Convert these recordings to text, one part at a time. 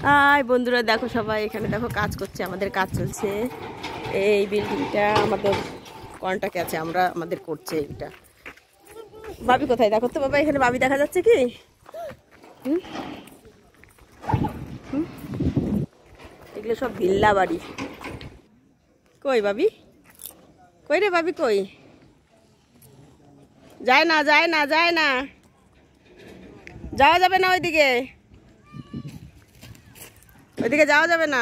High বন্ধুরা, দেখো সবাই এখানে দেখো কাজ করছে, আমাদের কাজ চলছে। এই বিল্ডিংটা আমাদের কন্ট্রাক্টে আছে, আমরা আমাদের করছে এইটা। ভাবি কোথায় দেখো তো বাবা, এখানে ভাবি দেখা যাচ্ছে কি? এগুলো সব ভিল্লা বাড়ি। কই ভাবি, কই রে ভাবি কই? যায় না যায় না যায় না, যাওয়া যাবে না ওইদিকে, ওইদিকে যাওয়া যাবে না।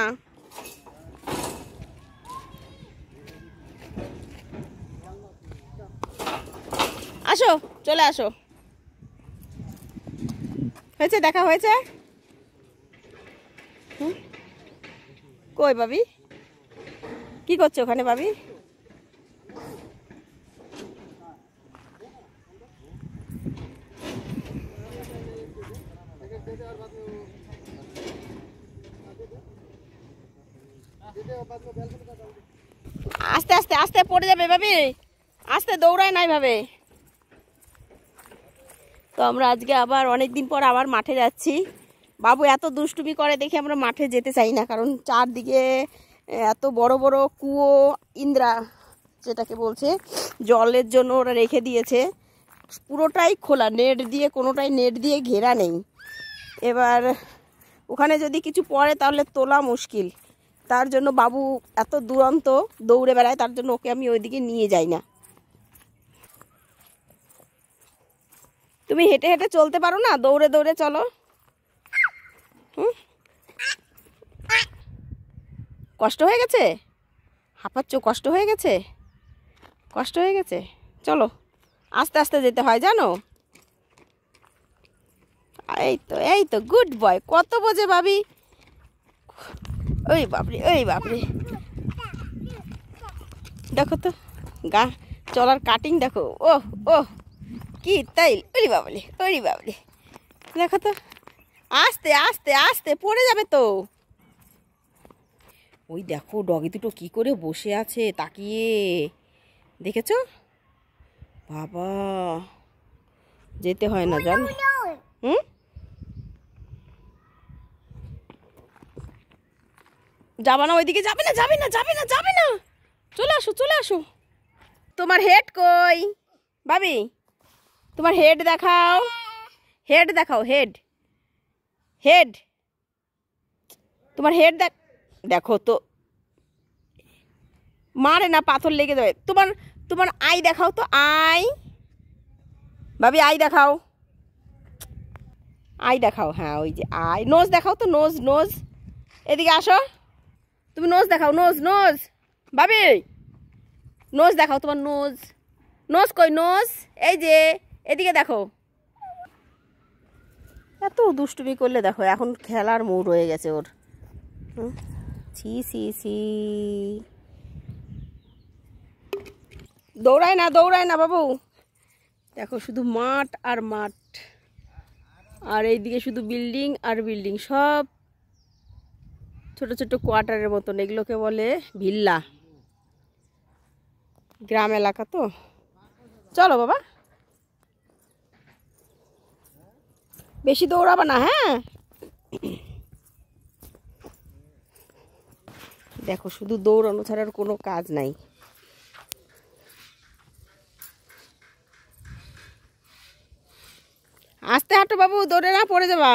আসো, চলে আসো। হয়েছে, দেখা হয়েছে। কই ভাবি, কি করছো ওখানে ভাবি? আস্তে আস্তে আস্তে পড়ে যাবে ভাবি, আস্তে দৌড়ায় নাই ভাবে। তো আমরা আজকে আবার অনেকদিন পর আবার মাঠে যাচ্ছি। বাবু এত দুষ্টুমি করে দেখে আমরা মাঠে যেতে চাই না, কারণ চারদিকে এত বড় বড় কুয়ো, ইন্দ্রা যেটাকে বলছে, জলের জন্য ওরা রেখে দিয়েছে। পুরোটাই খোলা, নেট দিয়ে, কোনোটাই নেট দিয়ে ঘেরা নেই। এবার ওখানে যদি কিছু পড়ে তাহলে তোলা মুশকিল। তার জন্য বাবু এত দুরন্ত দৌড়ে বেড়ায়, তার জন্য ওকে আমি ওইদিকে নিয়ে যাই না। তুমি হেঁটে হেঁটে চলতে পারো না, দৌড়ে দৌড়ে চলো। কষ্ট হয়ে গেছে, হাঁপাচ্ছ, কষ্ট হয়ে গেছে, কষ্ট হয়ে গেছে। চলো, আস্তে আস্তে যেতে হয় জানো। এই তো এই তো, গুড বয়। কত বোঝে ভাবি। ওই বাপরে, ওই বাপরে, দেখো তো গা চলার কাটিং দেখো। ও ও কি তাই, ওরে বাবলে, ওরে বাবলে, দেখো তো। আস্তে আস্তে আস্তে, পড়ে যাবে তো। ওই দেখো ডগি দুটো কি করে বসে আছে তাকিয়ে, দেখেছো? বাবা, যেতে হয় না জানো। যাবে না ওইদিকে, যাবে না যাবে না যাবে না যাবে না, চলে আসো চলে আসো। তোমার হেড কই ভাবি? তোমার হেড দেখাও, হেড দেখাও, হেড, হেড, তোমার হেড দেখো তো। মারে না, পাথর লেগে যাবে। তোমার তোমার আই দেখাও তো, আই ভাবি, আই দেখাও, আই দেখাও। হ্যাঁ ওই যে আই। নোজ দেখাও তো, নোজ, নোজ, এদিকে আসো। তুমি নোজ দেখাও, নোজ, নোজ ভাবি, নোজ দেখাও, তোমার নোজ, নোজ কই, নোজ এই যে, এদিকে দেখো। এত দুষ্টুমি করলে দেখো, এখন খেলার মুড হয়ে গেছে ওর। ছি ছি ছি, দৌড়ায় না, দৌড়ায় না বাবু। দেখো শুধু মাঠ আর মাঠ, আর এইদিকে শুধু বিল্ডিং আর বিল্ডিং, সব ছোট ছোট কোয়ার্টারের মতন। এগুলোকে বলে ভিল্লা, গ্রাম এলাকা তো। চলো বাবা, বেশি দৌড়াবা না, হ্যাঁ। দেখো শুধু দৌড়ানো ছাড়ার কোনো কাজ নাই। আস্তে হাঁটো বাবু, দৌড়ে না পড়ে যাবা।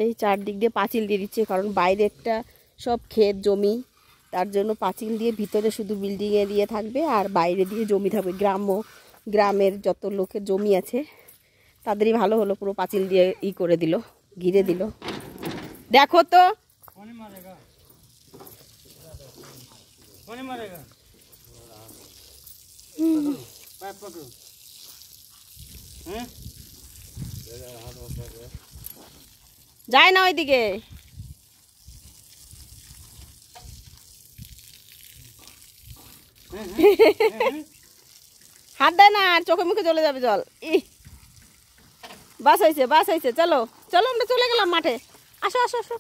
এই চারদিক দিয়ে পাঁচিল দিয়ে দিচ্ছে, কারণ বাইরে একটা সব ক্ষেত জমি, তার জন্য পাঁচিল দিয়ে, ভিতরে শুধু বিল্ডিংয়ে দিয়ে থাকবে আর বাইরে দিয়ে জমি থাকবে। গ্রামের যত লোকের জমি আছে তাদেরই ভালো হলো, পুরো পাঁচিল দিয়ে ই করে দিল, ঘিরে দিল। দেখো তো, যায় না ওইদিকে। হাত দেয় না, আর চোখে মুখে চলে যাবে জল। বাস হয়েছে, বাস হয়েছে, চলো চলো, আমরা চলে গেলাম মাঠে। আসো আসো আসো,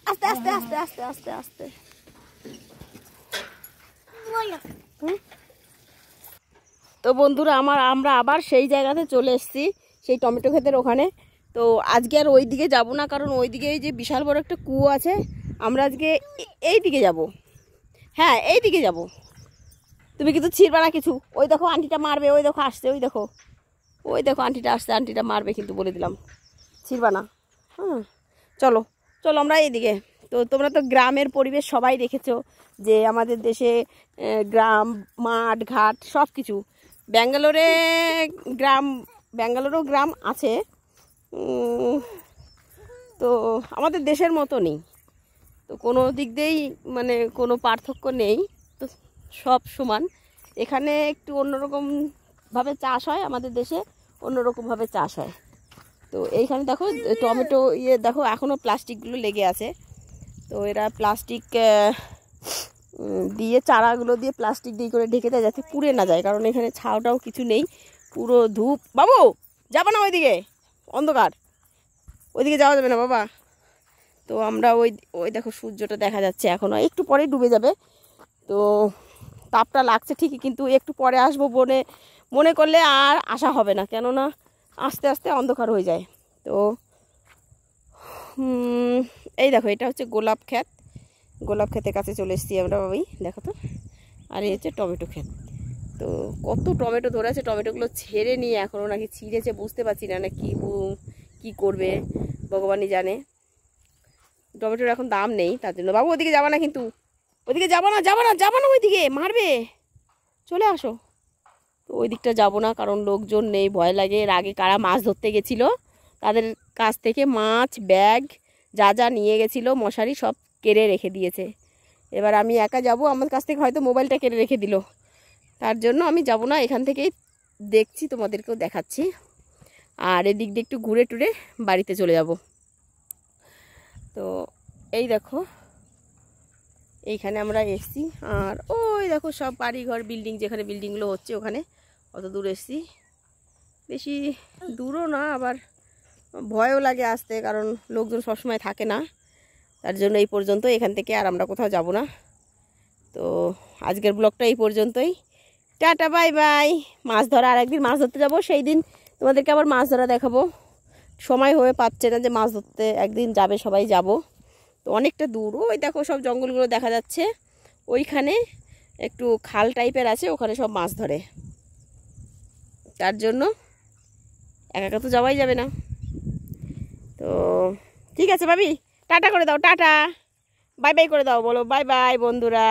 আস্তে আস্তে আস্তে আস্তে আস্তে আস্তে। তো বন্ধুরা, আমরা আবার সেই জায়গাতে চলে এসেছি, সেই টমেটো ক্ষেতের ওখানে। তো আজকে আর ওই দিকে যাবো না, কারণ ওই দিকে এই যে বিশাল বড় একটা কুয়ো আছে। আমরা আজকে এই দিকে যাব। হ্যাঁ, এই দিকে যাব। তুমি কিন্তু ছিড়বা না কিছু। ওই দেখো আন্টিটা মারবে, ওই দেখো আসছে, ওই দেখো, ওই দেখো আন্টিটা আসছে, আন্টিটা মারবে কিন্তু, বলে দিলাম। ছিড়বা না। হ্যাঁ, চলো চলো আমরা এইদিকে। তো তোমরা তো গ্রামের পরিবেশ সবাই দেখেছো, যে আমাদের দেশে গ্রাম, মাঠ ঘাট সব কিছু। ব্যাঙ্গালোরে ব্যাঙ্গালোরেও গ্রাম আছে, তো আমাদের দেশের মতো নেই। তো কোনো দিক দিয়েই মানে কোনো পার্থক্য নেই, তো সব সমান। এখানে একটু অন্যরকমভাবে চাষ হয়, আমাদের দেশে অন্যরকমভাবে চাষ হয়। তো এইখানে দেখো টমেটো দেখো এখনও প্লাস্টিকগুলো লেগে আছে। তো এরা প্লাস্টিক দিয়ে, চারাগুলো দিয়ে প্লাস্টিক দিয়ে করে ঢেকে দেয় যাতে পুড়ে না যায়, কারণ এখানে ছাওটাও কিছু নেই, পুরো ধূপ। বাবু যাবো না ওইদিকে, অন্ধকার, ওইদিকে যাওয়া যাবে না বাবা। তো আমরা ওই দেখো সূর্যটা দেখা যাচ্ছে, এখনও একটু পরেই ডুবে যাবে। তো তাপটা লাগছে ঠিকই, কিন্তু একটু পরে আসবো মনে করলে আর আসা হবে না, কেননা আস্তে আস্তে অন্ধকার হয়ে যায়। তো এই দেখো এটা হচ্ছে গোলাপ ক্ষেত। গোলাপ ক্ষেতের কাছে চলে এসেছি আমরা বাবাই, দেখো তো। আর এই হচ্ছে টমেটো ক্ষেত। তো কত টমেটো ধরে আছে, টমেটোগুলো ছেড়ে নিয়ে এখনও নাকি ছিঁড়েছে, বুঝতে পারছি না কি করবে ভগবানই জানে। টমেটোর এখন দাম নেই, তার জন্য। বাবু ওদিকে যাবা না কিন্তু, ওইদিকে যাবো না, ওইদিকে মারবে, চলে আসো। তো ওই দিকটা যাবো না, কারণ লোকজন নেই, ভয় লাগে। এর আগে কারা মাছ ধরতে গেছিলো, তাদের কাছ থেকে মাছ, ব্যাগ যা যা নিয়ে গেছিলো, মশারি সব কেড়ে রেখে দিয়েছে। এবার আমি একা যাব, আমার কাছ থেকে হয়তো মোবাইলটা কেড়ে রেখে দিল, তার জন্য আমি যাব না। এখান থেকেই দেখছি, তোমাদেরকেও দেখাচ্ছি। আর এদিক দিয়ে একটু ঘুরে টুরে বাড়িতে চলে যাব। তো এই দেখো এইখানে আমরা এসছি, আর ওই দেখো সব বাড়িঘর, বিল্ডিং, যেখানে বিল্ডিংগুলো হচ্ছে ওখানে অত দূর এসছি। বেশি দূরও না, আবার ভয়ও লাগে আসতে, কারণ লোকজন সবসময় থাকে না, তার জন্য এই পর্যন্ত। এখান থেকে আর আমরা কোথাও যাব না। তো আজকের ব্লগটা এই পর্যন্তই। Tata, bye bye. মাছ ধরা, আর একদিন মাছ ধরতে যাব, সেই দিন তোমাদেরকে আবার মাছ ধরা দেখাবো। সময় হয়ে পাচ্ছে না যে মাছ ধরতে একদিন যাবে, সবাই যাব। তো অনেকটা দূর, ওই দেখো সব জঙ্গলগুলো দেখা যাচ্ছে, ওইখানে একটু খাল টাইপের আছে, ওখানে সব মাছ ধরে, তার জন্য একা একা তো যাওয়াই যাবে না। তো ঠিক আছে ভাবি, টাটা করে দাও, টাটা, বাই বাই করে দাও, বলো বাই বাই বন্ধুরা।